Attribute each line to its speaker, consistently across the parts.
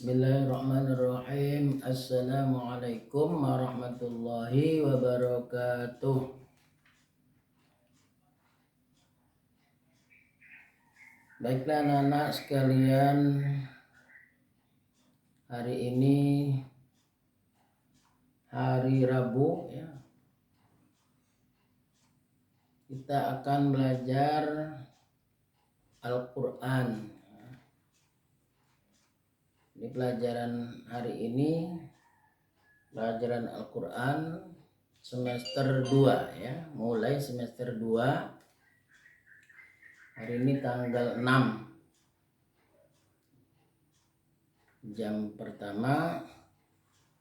Speaker 1: Bismillahirrahmanirrahim. Assalamualaikum warahmatullahi wabarakatuh. Baiklah anak-anak sekalian, hari ini hari Rabu ya. Kita akan belajar Al-Qur'an. Di pelajaran hari ini pelajaran Al-Qur'an semester 2 ya, mulai semester 2. Hari ini tanggal 6 jam pertama,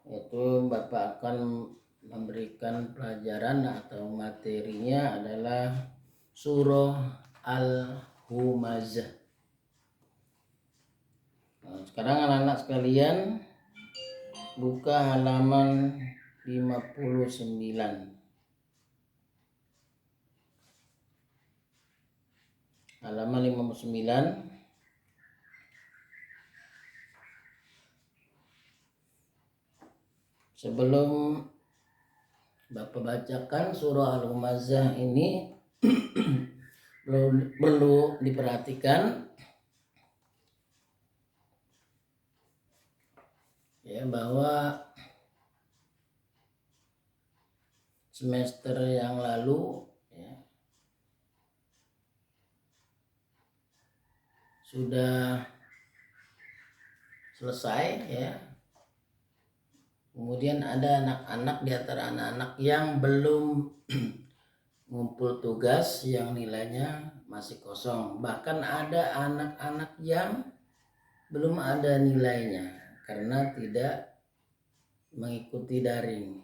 Speaker 1: yaitu Bapak akan memberikan pelajaran atau materinya adalah surah Al-Humazah. Sekarang anak-anak sekalian buka halaman 59. Halaman 59. Sebelum Bapak bacakan surah Al-Humazah ini perlu diperhatikan ya, bahwa semester yang lalu ya, sudah selesai ya. Kemudian ada anak-anak di antara anak-anak yang belum ngumpul tugas yang nilainya masih kosong. Bahkan ada anak-anak yang belum ada nilainya karena tidak mengikuti daring.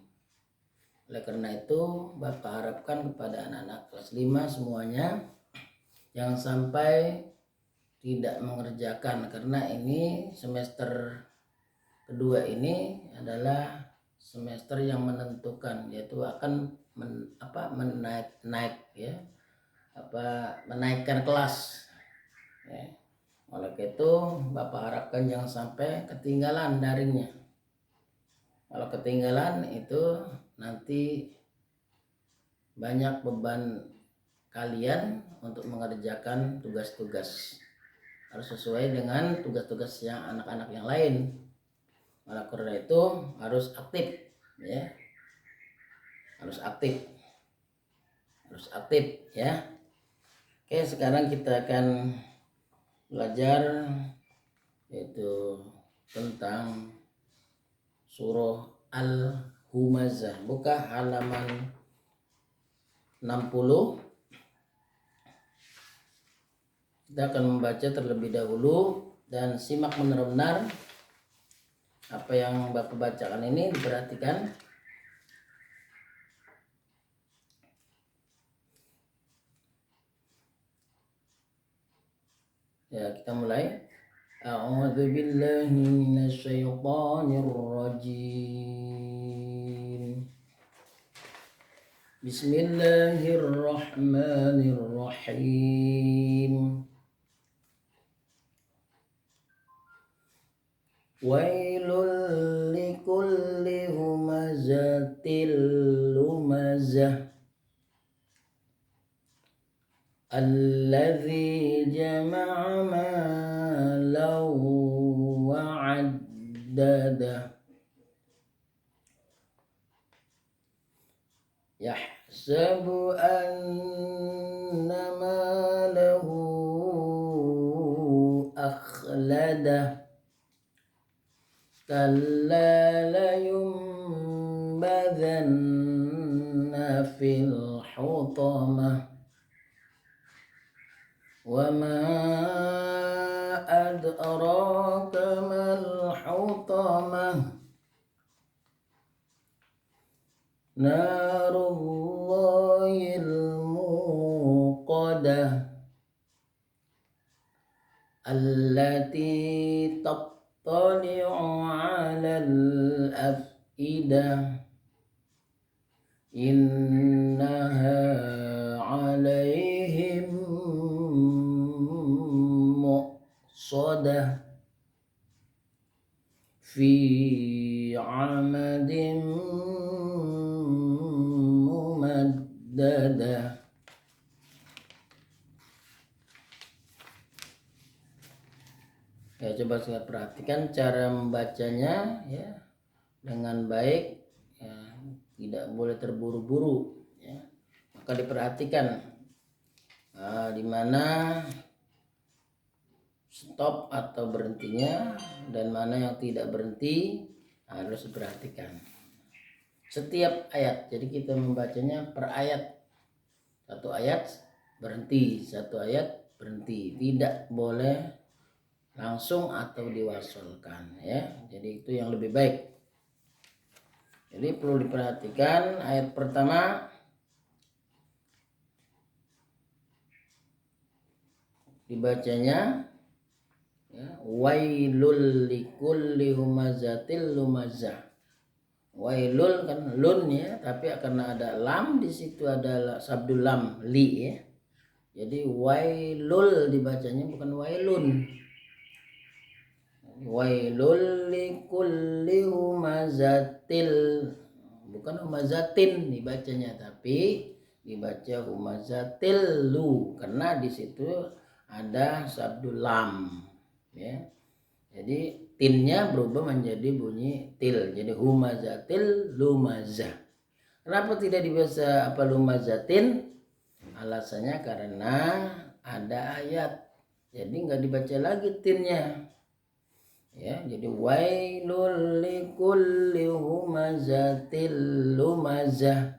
Speaker 1: Oleh karena itu Bapak harapkan kepada anak-anak kelas 5 semuanya jangan sampai tidak mengerjakan, karena ini semester kedua ini adalah semester yang menentukan, yaitu akan menaikkan kelas ya. Oleh itu Bapak harapkan jangan sampai ketinggalan daringnya. Kalau ketinggalan itu nanti banyak beban kalian untuk mengerjakan tugas-tugas. Harus sesuai dengan tugas-tugas yang anak-anak yang lain. Oleh karena itu harus aktif ya. Harus aktif ya. Oke, sekarang kita akan belajar yaitu tentang surah Al-Humazah. Buka halaman 60. Kita akan membaca terlebih dahulu dan simak benar-benar apa yang Bapak bacakan ini, diperhatikan. Ya, kita mulai. A'udzu billahi minasyaitonir rajim. Bismillahirrahmanirrahim. Wailul likulli humazatil lumazah alladzi jama'a malan wa 'addadah yahsabu anna malahu akhladah kalla layunbadanna fil hutamah wa ma adraka mal hutamah narullahil muqadah allati tattali'u 'alal af'idah innaha 'alaihim muqsadah fi 'amadin mumaddadah. Ya, coba saya perhatikan cara membacanya ya dengan baik ya, tidak boleh terburu-buru ya. Maka diperhatikan di mana stop atau berhentinya dan mana yang tidak berhenti harus diperhatikan. Setiap ayat, jadi kita membacanya per ayat. Satu ayat berhenti, satu ayat berhenti. Tidak boleh langsung atau diwasolkan ya. Jadi itu yang lebih baik. Jadi perlu diperhatikan ayat pertama dibacanya ya, wailul likulli humazatil lumazah. Wailul kan lun ya, tapi karena ada lam di situ ada sabdul lam li ya. Jadi wailul dibacanya bukan wailun. Wailul likulli humazatil, bukan humazatin dibacanya, tapi dibaca humazatil lu karena di situ ada sabdul lam ya. Jadi tinnya berubah menjadi bunyi til, jadi humazatil lumazah. Kenapa tidak dibaca apa lumazatin? Alasannya karena ada ayat, jadi nggak dibaca lagi tinnya ya. Jadi wailul likulli humazatil lumazah.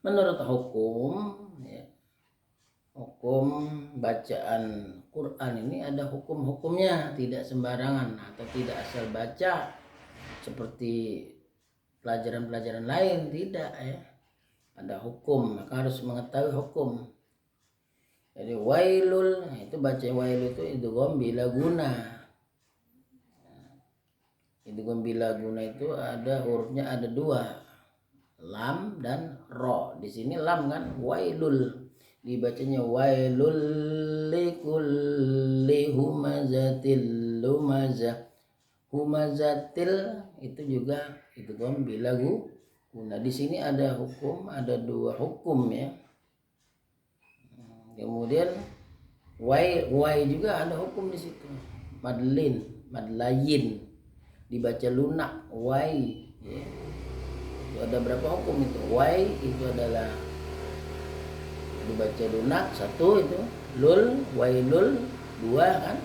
Speaker 1: Menurut hukum ya, hukum bacaan Quran ini ada hukum-hukumnya, tidak sembarangan atau tidak asal baca seperti pelajaran-pelajaran lain, tidak ya. Ada hukum, maka harus mengetahui hukum. Jadi wailul itu baca wailul itu idgham bila guna. Idgham bila guna itu ada hurufnya ada dua, lam dan ro. Di sini lam kan, wailul dibacanya wailul likulli humazatil lumazah. Humazatil itu juga idgham bila guna. Di sini ada hukum, ada dua hukum ya. Kemudian wai juga ada hukum di situ. Madlayin dibaca lunak, wai ya. Itu ada berapa hukum itu? Wai itu adalah dibaca lunak satu, itu lul, wailul dua kan,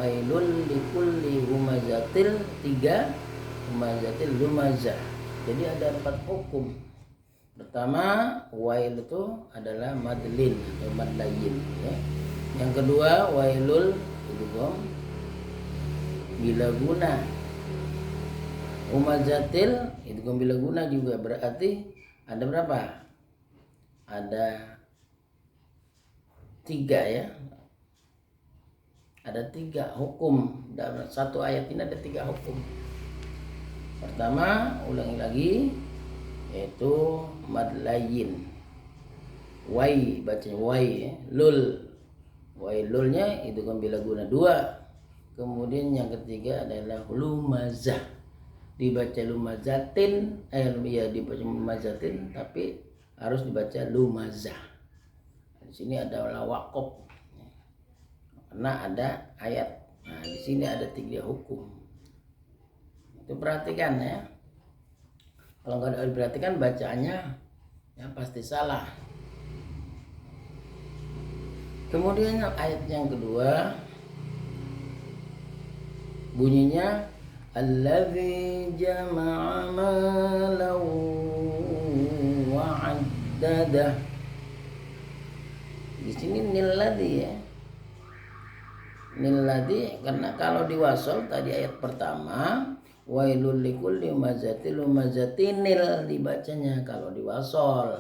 Speaker 1: wailul likulli humazatil tiga, humazatil lumazah. Jadi ada 4 hukum. Pertama, wail itu adalah madlin atau madlayin ya. Yang kedua, wailul itu bila guna. Humazatil itu bila guna juga, berarti ada berapa? Ada 3 ya. Ada 3 hukum dalam satu ayat ini, ada 3 hukum. Pertama, ulangi lagi, yaitu madlayin. Wai bacanya wai ya. Lul, wai lulnya itu kan bila guna 2. Kemudian yang ketiga adalah lumazah, dibaca lumazatin, dibaca lumazatin tapi harus dibaca lumazah. Di sini adalah waqaf karena ada ayat. Nah, di sini ada 3 hukum. Itu perhatikan ya. Kalau nggak diperhatikan bacaannya ya pasti salah. Kemudian ayat yang kedua bunyinya allazi jama'a malan wa 'addadah. Di sini nilladzi ya. Nilladzi karena kalau diwasol tadi ayat pertama wailul likulli humazatil lumazatinil dibacanya kalau diwasol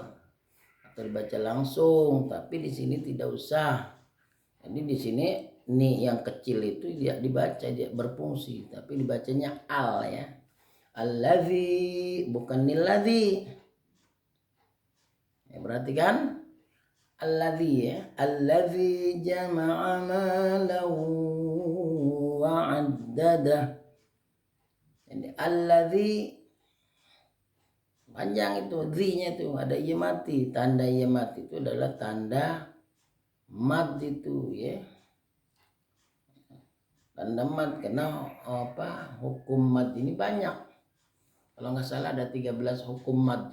Speaker 1: atau dibaca langsung, tapi di sini tidak usah. Jadi di sini ni yang kecil itu dia dibaca, dia berfungsi, tapi dibacanya al ya. Allazi bukan nilladzi. Ya, perhatikan allazi ya. Allazi jama'a malan wa 'addadah. Jadi alladzi panjang itu, zi-nya itu ada iya mati. Tanda iya mati itu adalah tanda mat itu ya. Tanda mat karena hukum mat ini banyak. Kalau nggak salah ada 13 hukum mat.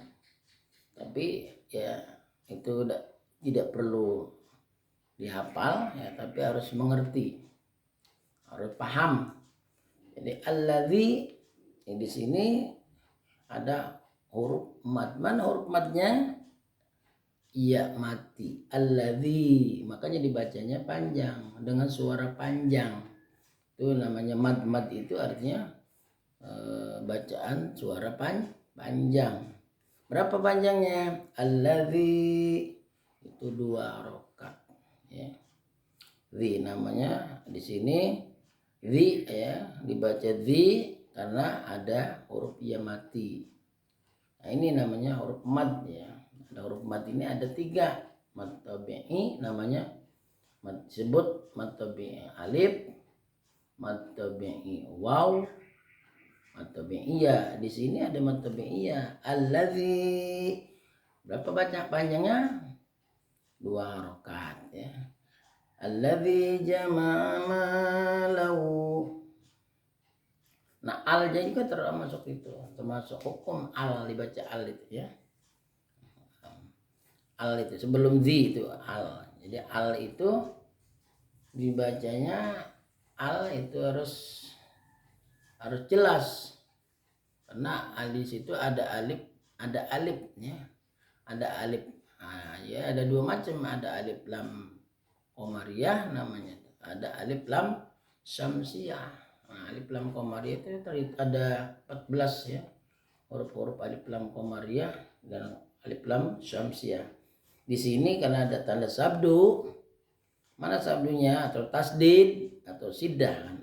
Speaker 1: Tapi ya itu tidak perlu dihafal ya, tapi harus mengerti. Harus paham. Jadi alladzi di sini ada huruf mat. Mana huruf matnya? Iya mati. Alladzi, makanya dibacanya panjang dengan suara panjang. Itu namanya mat itu artinya bacaan suara panjang. Berapa panjangnya? Alladzi itu 2 harokat ya. Zi namanya di sini zi ya, dibaca zi karena ada huruf ya mati. Nah, ini namanya huruf mad ya. Ada huruf mad ini ada 3. Mad tabi'i namanya mad disebut mad tabi'i alif, mad tabi'i waw, mad tabi'iyah. Di sini ada mad tabi'iyah. Alladzi berapa baca panjangnya? 2 harokat ya. Alladzi jama'a malahu. Nah, al-nya juga termasuk itu, termasuk hukum al, dibaca al itu ya. Al itu sebelum zi itu al. Jadi al itu dibacanya al itu harus jelas. Karena al di situ ada alif ya. Ada alif. Nah, ya ada 2 macam, ada alif lam qamariyah namanya. Ada alif lam syamsiyah. Nah, alif lam qamariyah itu ada 14 ya. Huruf-huruf alif lam qamariyah dan alif lam syamsiyah. Di sini karena ada tanda sabdu. Mana sabdunya? Atau tasdid atau siddah.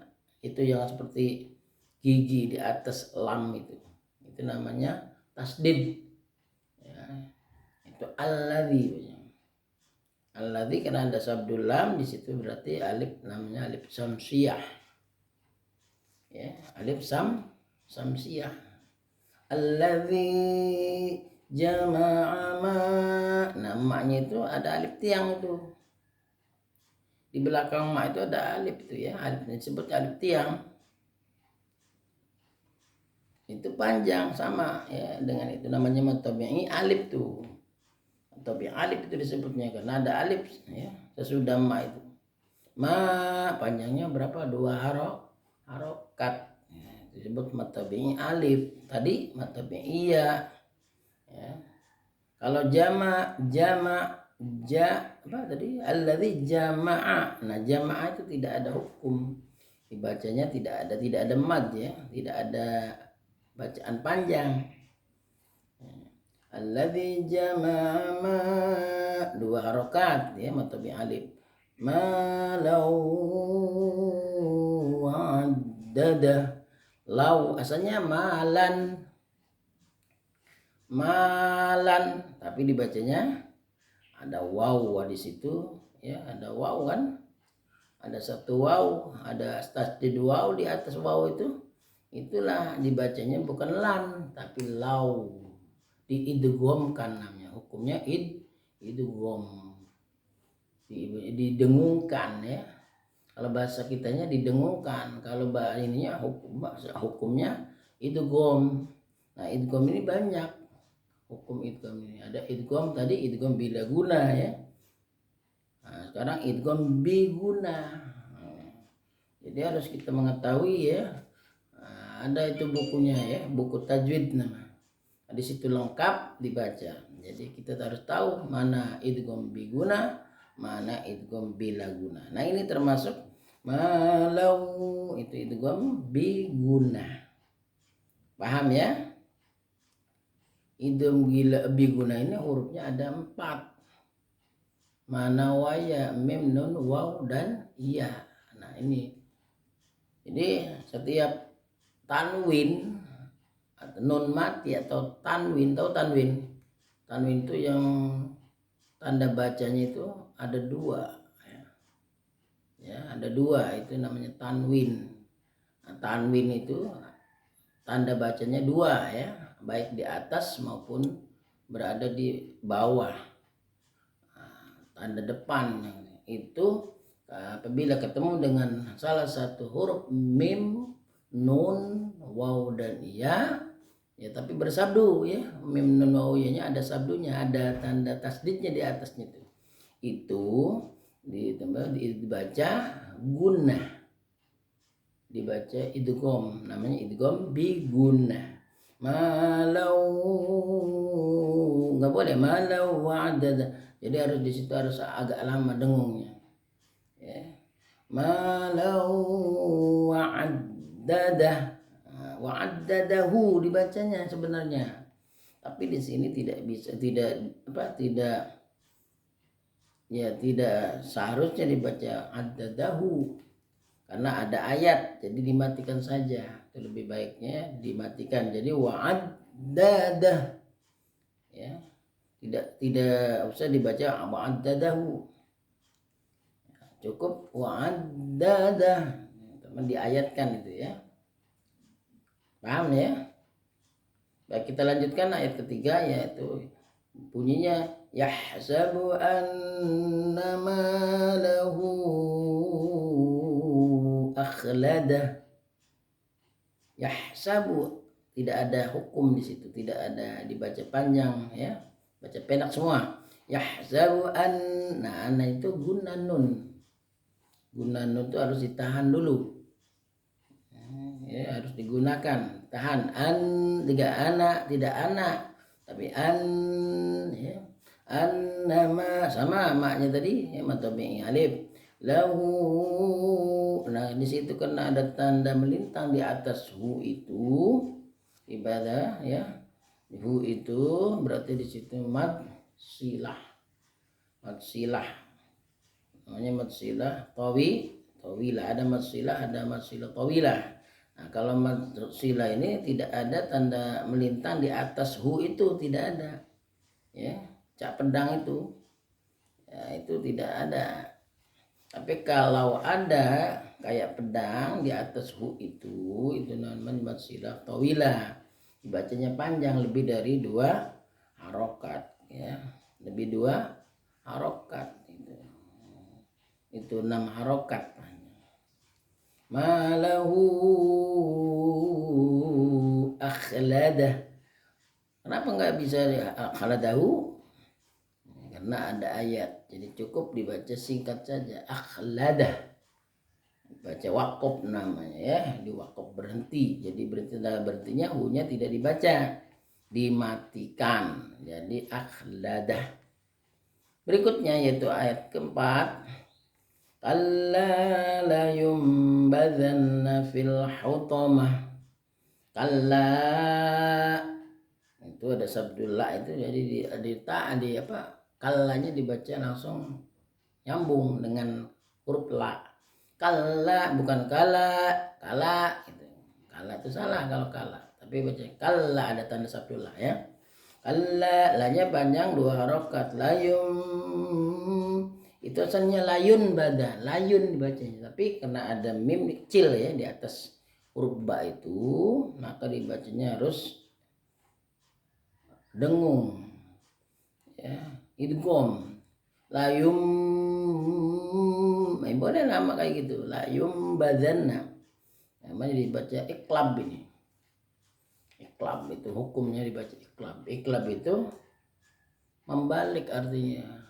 Speaker 1: Itu yang seperti gigi di atas lam itu. Itu namanya tasdid. Ya. Itu alladzi. Alladzi karena ada sabdu lam di situ berarti alif namanya alif syamsiyah. Ya, alif syamsiyah. Alladzi jama'a ma. Namanya itu ada alif tiang itu. Di belakang ma itu ada alif itu ya. Alifnya disebut alif tiang. Itu panjang sama ya dengan itu namanya mad tabi'i alif tuh. Tabi'i alif itu disebutnya karena ada alif ya sesudah ma itu. Ma panjangnya berapa? 2 harokat ya, disebut mad tabi'i alif. Tadi mad tabi'iyah ya. Kalau jama apa tadi? Alladzi jama'a. Nah, jama'a itu tidak ada hukum. Dibacanya tidak ada mad ya, tidak ada bacaan panjang. Alladzi jama'a ma 2 harokat ya, mad tabi'i alif. Ma lau addada. Lau asalnya malan, tapi dibacanya ada waw di situ ya, ada waw kan, ada satu waw, ada tasdid waw di atas waw itu, itulah dibacanya bukan lan tapi lau, diidghamkan namanya, hukumnya idgham, didengungkan ya. Kalau bahasa kitanya didengungkan, kalau bahasa ininya hukumnya idgham. Nah, idgham ini banyak. Hukum idgham ini ada idgham tadi, idgham bila guna ya. Nah, sekarang idgham biguna. Jadi harus kita mengetahui ya. Nah, ada itu bukunya ya, buku tajwid nama. Nah, di situ lengkap dibaca. Jadi kita harus tahu mana idgham biguna, mana idgham bila guna. Nah, ini termasuk malau itu idgham biguna. Paham ya? Idgham biguna ini hurufnya ada 4. Mana waya, mim, nun, waw, dan iya. Nah, ini. Jadi setiap tanwin atau nun mati atau tanwin, tahu tanwin? Tanwin itu yang tanda bacanya itu ada 2. Ya, ada 2, itu namanya tanwin. Nah, tanwin itu tanda bacanya dua ya, baik di atas maupun berada di bawah. Tanda depan itu apabila ketemu dengan salah satu huruf mim, nun, waw dan ya, ya tapi bersabdu ya, mim, nun, waw, ya-nya ada sabdunya, ada tanda tasdidnya di atasnya itu dibaca gunnah, dibaca idgham, namanya idgham bi gunnah. Malau, nggak boleh malau wa'adada, jadi harus di situ harus agak lama dengungnya ya. Malau wa'adada, wa'adadahu dibacanya sebenarnya, tapi di sini tidak bisa, tidak seharusnya dibaca addadahu karena ada ayat, jadi dimatikan saja. Itu lebih baiknya dimatikan, jadi wa'addadah ya, tidak usah dibaca wa'addadahu, cukup wa'addadah, teman diayatkan itu ya, paham ya. Baik, kita lanjutkan ayat ketiga, yaitu bunyinya yahsabu anna malahu akhlada. Yahsabu tidak ada hukum di situ, tidak ada dibaca panjang ya, baca pendek semua. Yahsabu nah itu gunnah nun itu harus ditahan dulu ya, harus digunakan, tahan. An tiga anak, tidak anak tapi an ya. An nama sama maknya tadi ya, matobi alif lahu. Nah di situ karena ada tanda melintang di atas hu itu ibadah ya, hu itu berarti di situ mad silah namanya mad silah tawilah, ada mad silah, ada mad silah tawilah. Nah kalau mad silah ini tidak ada tanda melintang di atas hu itu, tidak ada ya, cak pedang itu ya, itu tidak ada. Tapi kalau ada kayak pedang di atas hu itu namanya mad silah tawilah, dibacanya panjang, lebih dari 2 harokat ya, lebih 2 harokat itu 6 harokat. Malahu akhladah, kenapa nggak bisa akhladahu? Karena ada ayat, jadi cukup dibaca singkat saja akhladah, baca wakaf namanya ya, di wakaf berhenti, jadi berhentinya hu-nya tidak dibaca, dimatikan, jadi akhladah. Berikutnya yaitu ayat keempat, kalla la yumbazanna fil hutamah. Kalla itu ada sabdullah itu, jadi di kallanya dibaca langsung nyambung dengan huruf la. Kalla bukan kala gitu. Kala itu salah kalau kala, tapi baca kalla, ada tanda sabdullah ya. Kalla, lanya panjang 2 harokat, layum itu asalnya layun badah, layun dibacanya, tapi karena ada mim kecil ya di atas huruf ba itu, maka dibacanya harus dengung ya, idgham. Layum boleh nama kayak gitu, layum badanna, namanya dibaca iklab. Ini iklab itu hukumnya dibaca iklab. Iklab itu membalik, artinya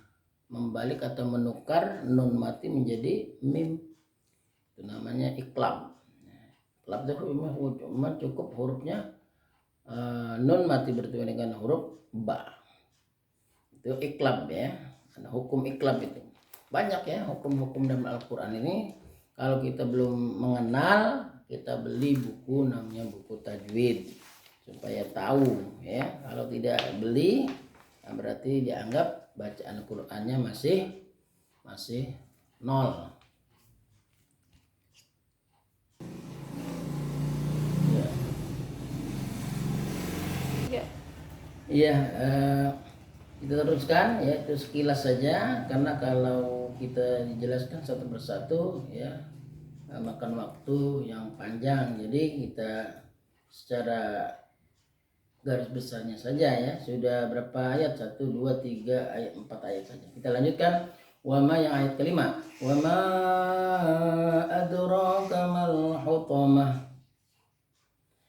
Speaker 1: membalik atau menukar nun mati menjadi mim, itu namanya iklab. Iklab itu cuma cukup hurufnya nun mati bertemu dengan huruf ba, itu iklab ya. Ada hukum iklab itu banyak ya, hukum-hukum dalam Al-Quran ini. Kalau kita belum mengenal, kita beli buku namanya buku tajwid supaya tahu ya. Kalau tidak beli, berarti dianggap bacaan Qur'annya masih 0. Iya, kita teruskan ya, itu sekilas saja, karena kalau kita dijelaskan satu persatu ya makan waktu yang panjang. Jadi kita secara garis besarnya saja ya. Sudah berapa ayat? 1, 2, 3, ayat 4 ayat saja. Kita lanjutkan. Wama yang ayat kelima. Wama adraka mal hutamah.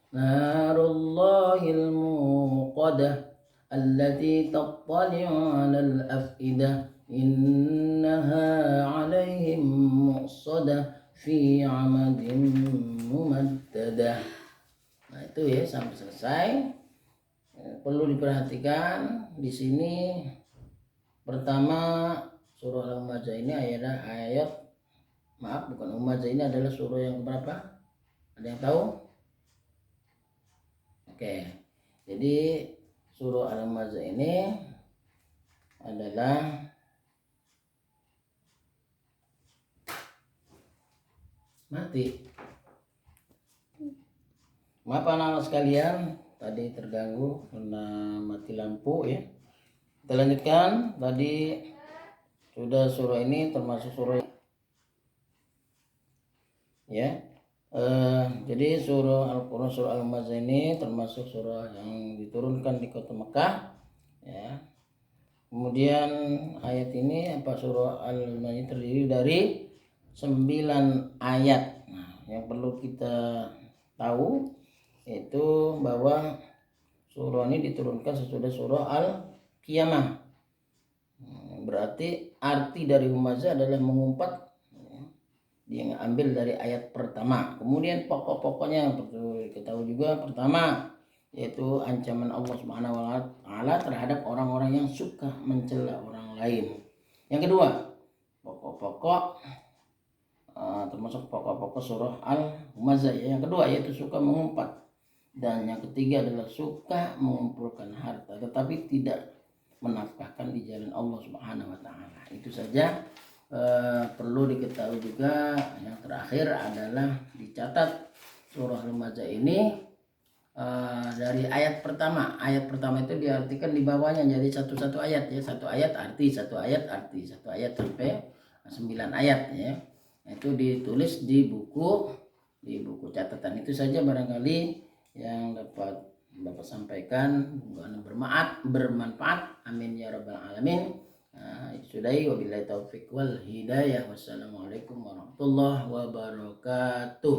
Speaker 1: Narullahil muqadah allati tattali'u 'alal afidah innaha 'alaihim muqsadah fi 'amadin mumaddadah. Nah, itu ya sampai selesai. Perlu diperhatikan di sini pertama surah Al-Humazah ini bukan Humazah, ini adalah surah yang berapa? Ada yang tahu? Oke. Jadi surah Al-Humazah ini adalah mati. Maaf anak-anak sekalian, tadi terganggu karena mati lampu ya. Kita lanjutkan. Tadi sudah surah ini termasuk surah ya. Jadi surah Al-Quran, surah Al-Humazah ini termasuk surah yang diturunkan di kota Mekah ya. Kemudian ayat ini surah Al-Humazah terdiri dari 9 ayat. Nah, yang perlu kita tahu itu bahwa surah ini diturunkan sesudah surah Al-Qiyamah. Berarti arti dari Humazah adalah mengumpat, dia ambil dari ayat pertama. Kemudian pokok-pokoknya perlu diketahui juga. Pertama yaitu ancaman Allah Subhanahu wa taala terhadap orang-orang yang suka mencela orang lain. Yang kedua, pokok-pokok termasuk pokok-pokok surah Al-Humazah. Yang kedua yaitu suka mengumpat. Dan yang ketiga adalah suka mengumpulkan harta tetapi tidak menafkahkan di jalan Allah Subhanahu wa taala. Itu saja. Perlu diketahui juga yang terakhir adalah dicatat surah Al-Humazah ini dari ayat pertama. Ayat pertama itu diartikan di bawahnya jadi satu-satu ayat ya. Satu ayat arti, satu ayat sampai 9 ayat ya. Itu ditulis di buku catatan. Itu saja barangkali yang dapat Bapak sampaikan. Semoga bermanfaat. Amin ya rabbal alamin. Sudahi wabillahi taufiq wal hidayah. Wassalamualaikum warahmatullahi wabarakatuh.